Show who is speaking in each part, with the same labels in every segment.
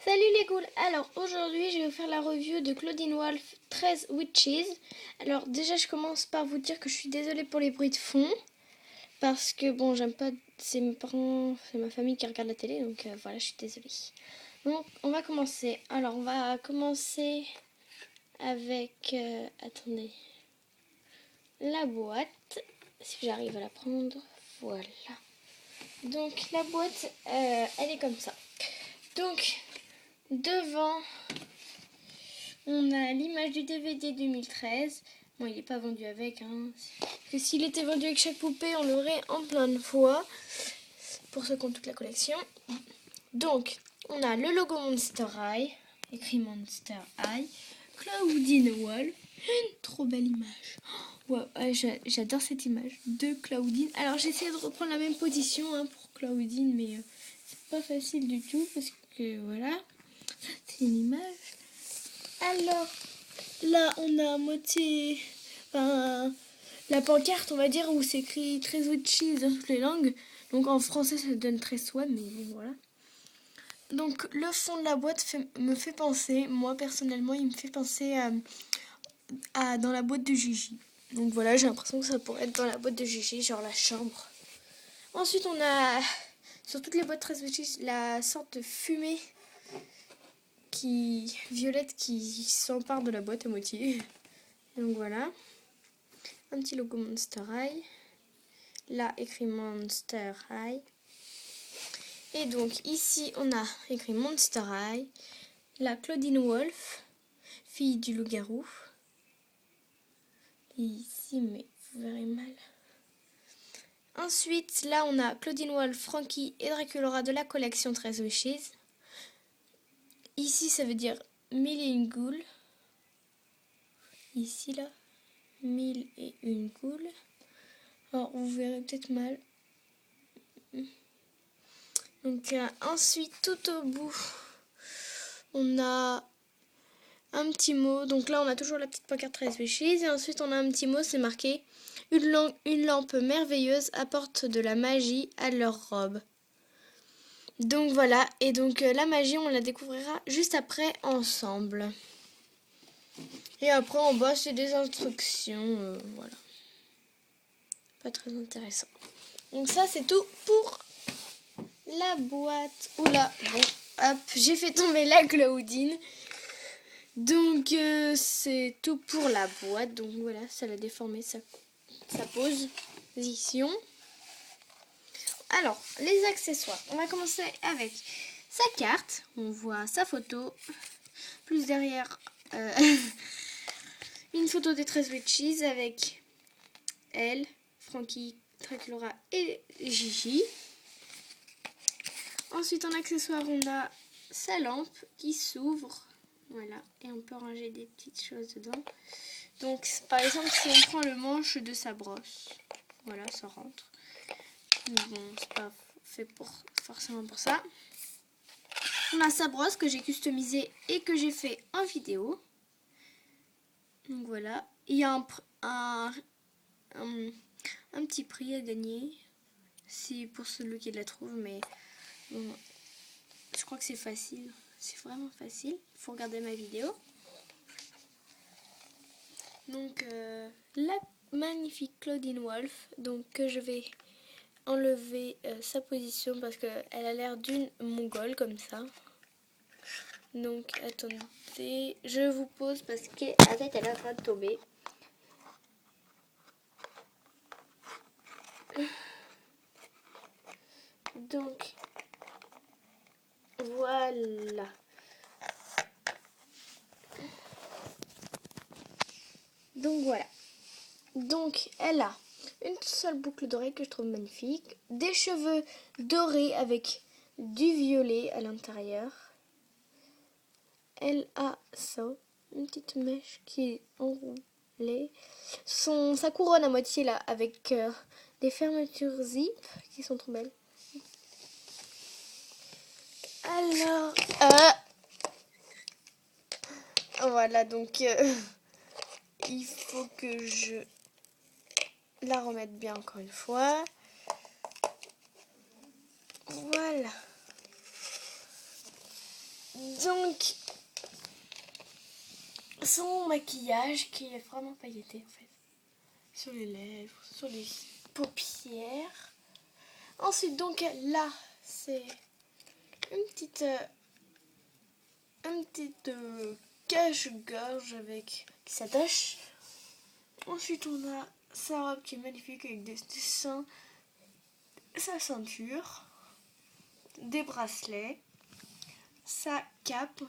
Speaker 1: Salut les ghouls. Alors aujourd'hui je vais vous faire la review de Clawdeen Wolf 13 Witches. Alors déjà je commence par vous dire que je suis désolée pour les bruits de fond. Parce que bon j'aime pas, c'est mes parents, c'est ma famille qui regarde la télé, donc voilà, je suis désolée. Donc on va commencer. Alors on va commencer avec, attendez, la boîte. Si j'arrive à la prendre, voilà. Donc la boîte, elle est comme ça. Donc devant, on a l'image du DVD 2013. Bon, il n'est pas vendu avec. Parce que s'il était vendu avec chaque poupée, on l'aurait en plein de fois. Pour ceux qui ont toute la collection. Donc, on a le logo Monster High. Écrit Monster High. Clawdeen Wolf. Une trop belle image. Wow, j'adore cette image de Clawdeen. Alors, j'ai essayé de reprendre la même position pour Clawdeen, mais c'est pas facile du tout. Parce que voilà, c'est une image. Alors, là, on a à moitié la pancarte, on va dire, où c'est écrit 13 witches dans toutes les langues. Donc en français, ça donne 13 ouais, mais bon, voilà. Donc le fond de la boîte me fait penser, moi personnellement, il me fait penser à dans la boîte de Gigi. Donc voilà, j'ai l'impression que ça pourrait être dans la boîte de Gigi, genre la chambre. Ensuite, on a, sur toutes les boîtes 13 witches, la sorte de fumée violette qui s'empare de la boîte à moitié. Donc voilà. Un petit logo Monster High. Là, écrit Monster High. Et donc, ici, on a écrit Monster High. La Clawdeen Wolf, fille du loup-garou. Ici, mais vous verrez mal. Ensuite, là, on a Clawdeen Wolf, Frankie et Draculaura de la collection 13 Wishes. Ici, ça veut dire 1001 ghouls. Ici, là, 1001 ghouls. Alors, vous verrez peut-être mal. Donc, ensuite, tout au bout, on a un petit mot. Donc là, on a toujours la petite pancarte 13 Wishes. Et ensuite, on a un petit mot, c'est marqué « Une lampe merveilleuse apporte de la magie à leur robe ». Donc voilà, et donc la magie, on la découvrira juste après ensemble. Et après, en bas, c'est des instructions. Voilà. Pas très intéressant. Donc ça, c'est tout pour la boîte. Oula, bon, hop, j'ai fait tomber la Clawdeen. Donc c'est tout pour la boîte. Donc voilà, ça l'a déformé sa position. Alors, les accessoires. On va commencer avec sa carte. On voit sa photo. Plus derrière, une photo des 13 witches avec elle, Frankie, Draculaura et Gigi. Ensuite, en accessoire, on a sa lampe qui s'ouvre. Voilà, et on peut ranger des petites choses dedans. Donc, par exemple, si on prend le manche de sa brosse, voilà, ça rentre. Mais bon, c'est pas fait forcément pour ça. On a sa brosse que j'ai customisée et que j'ai fait en vidéo. Donc voilà, il y a un petit prix à gagner. C'est pour celui qui la trouve, mais bon, je crois que c'est facile. C'est vraiment facile. Il faut regarder ma vidéo. Donc la magnifique Clawdeen Wolf, donc que je vais enlever sa position parce qu'elle a l'air d'une mongole comme ça. Donc attendez, je vous pose parce qu'en fait elle est en train de tomber. Donc voilà. Donc voilà. Donc elle a une seule boucle d'oreille que je trouve magnifique, des cheveux dorés avec du violet à l'intérieur. Elle a ça, une petite mèche qui est enroulée. Sa couronne à moitié là avec des fermetures zip qui sont trop belles. Alors, voilà, donc il faut que je la remette bien encore une fois. Voilà. Donc, son maquillage qui est vraiment pailleté en fait. Sur les lèvres, sur les paupières. Ensuite, donc là, c'est une petite cache-gorge qui s'attache. Ensuite, on a sa robe qui est magnifique avec des dessins, sa ceinture, des bracelets, sa cape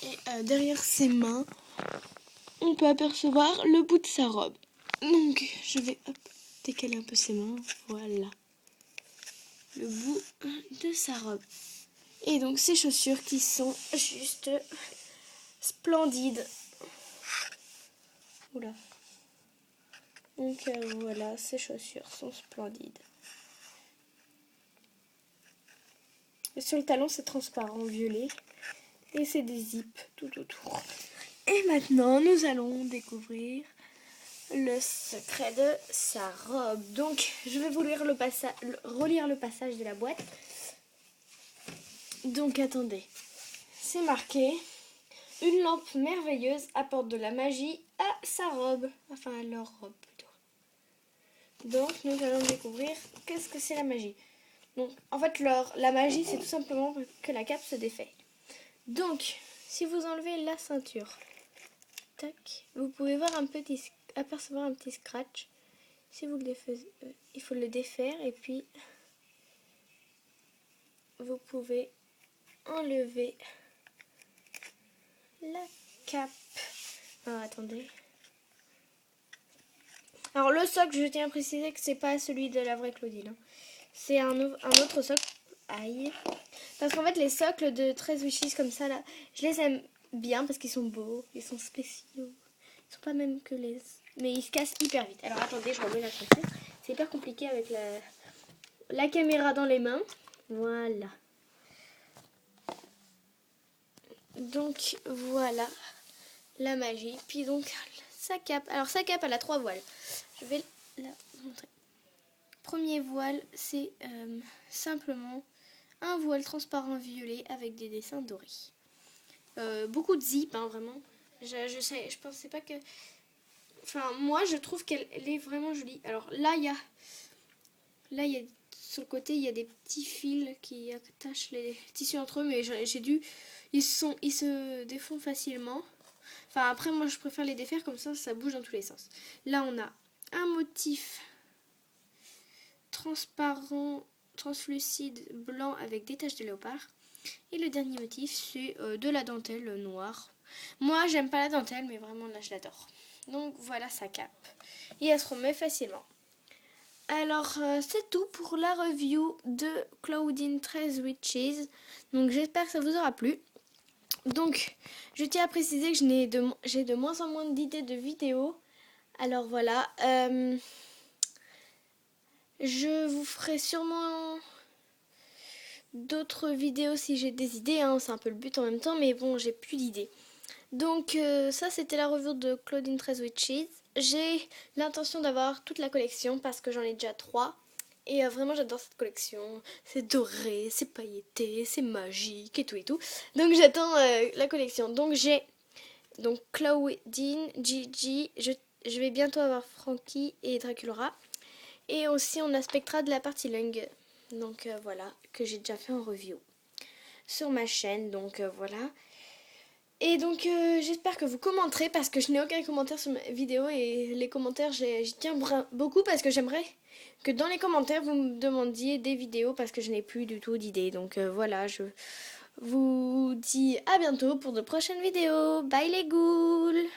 Speaker 1: et derrière ses mains, on peut apercevoir le bout de sa robe. Donc, je vais décaler un peu ses mains. Voilà. Le bout de sa robe. Et donc, ses chaussures qui sont juste splendides. Oula. Donc, voilà, ses chaussures sont splendides. Et sur le talon, c'est transparent, violet. Et c'est des zips tout autour. Et maintenant, nous allons découvrir le secret de sa robe. Donc, je vais vous lire relire le passage de la boîte. Donc, attendez. C'est marqué: une lampe merveilleuse apporte de la magie à sa robe. Enfin, à leur robe plutôt. Donc, nous allons découvrir qu'est-ce que c'est la magie. Donc, en fait, la magie, c'est tout simplement que la cape se défait. Donc, si vous enlevez la ceinture, tac, vous pouvez voir apercevoir un petit scratch. Si vous le défaisez, il faut le défaire et puis vous pouvez enlever la cape. Alors, attendez. Alors, le socle, je tiens à préciser que c'est pas celui de la vraie Claudine. Hein. C'est un autre socle. Aïe. Parce qu'en fait, les socles de 13 Wishes comme ça, là, je les aime bien parce qu'ils sont beaux, ils sont spéciaux. Ils sont pas même que les... Mais ils se cassent hyper vite. Alors, attendez, je remets la chaussure. C'est hyper compliqué avec la caméra dans les mains. Voilà. Donc, voilà la magie. Puis donc, sa cape. Alors, sa cape, elle a 3 voiles. Je vais la montrer. Premier voile, c'est simplement un voile transparent violet avec des dessins dorés. Beaucoup de zip, hein, vraiment. Je pensais pas que... Enfin, moi, je trouve qu'elle est vraiment jolie. Alors, là, il y a... Sur le côté, il y a des petits fils qui attachent les tissus entre eux, mais j'ai dû... Ils se défont facilement. Enfin, après, moi, je préfère les défaire, comme ça bouge dans tous les sens. Là, on a un motif transparent, translucide, blanc avec des taches de léopard. Et le dernier motif, c'est de la dentelle noire. Moi, j'aime pas la dentelle, mais vraiment, là, je l'adore. Donc, voilà sa cape. Et elle se remet facilement. Alors, c'est tout pour la review de Claudine 13 Witches. Donc, j'espère que ça vous aura plu. Donc, je tiens à préciser que j'ai de moins en moins d'idées de vidéos. Alors, voilà. Je vous ferai sûrement d'autres vidéos si j'ai des idées. Hein. C'est un peu le but en même temps, mais bon, j'ai plus d'idées. Donc, ça, c'était la review de Claudine 13 Witches. J'ai l'intention d'avoir toute la collection parce que j'en ai déjà 3. Et vraiment, j'adore cette collection. C'est doré, c'est pailleté, c'est magique et tout et tout. Donc, j'attends la collection. Donc, j'ai Claudine, Gigi. Je vais bientôt avoir Frankie et Dracula. Et aussi, on a Spectra de la partie Lung. Donc, voilà, que j'ai déjà fait en review sur ma chaîne. Donc, voilà. Et donc j'espère que vous commenterez parce que je n'ai aucun commentaire sur ma vidéo et les commentaires j'y tiens beaucoup parce que j'aimerais que dans les commentaires vous me demandiez des vidéos parce que je n'ai plus du tout d'idées. Donc voilà, je vous dis à bientôt pour de prochaines vidéos. Bye les ghouls!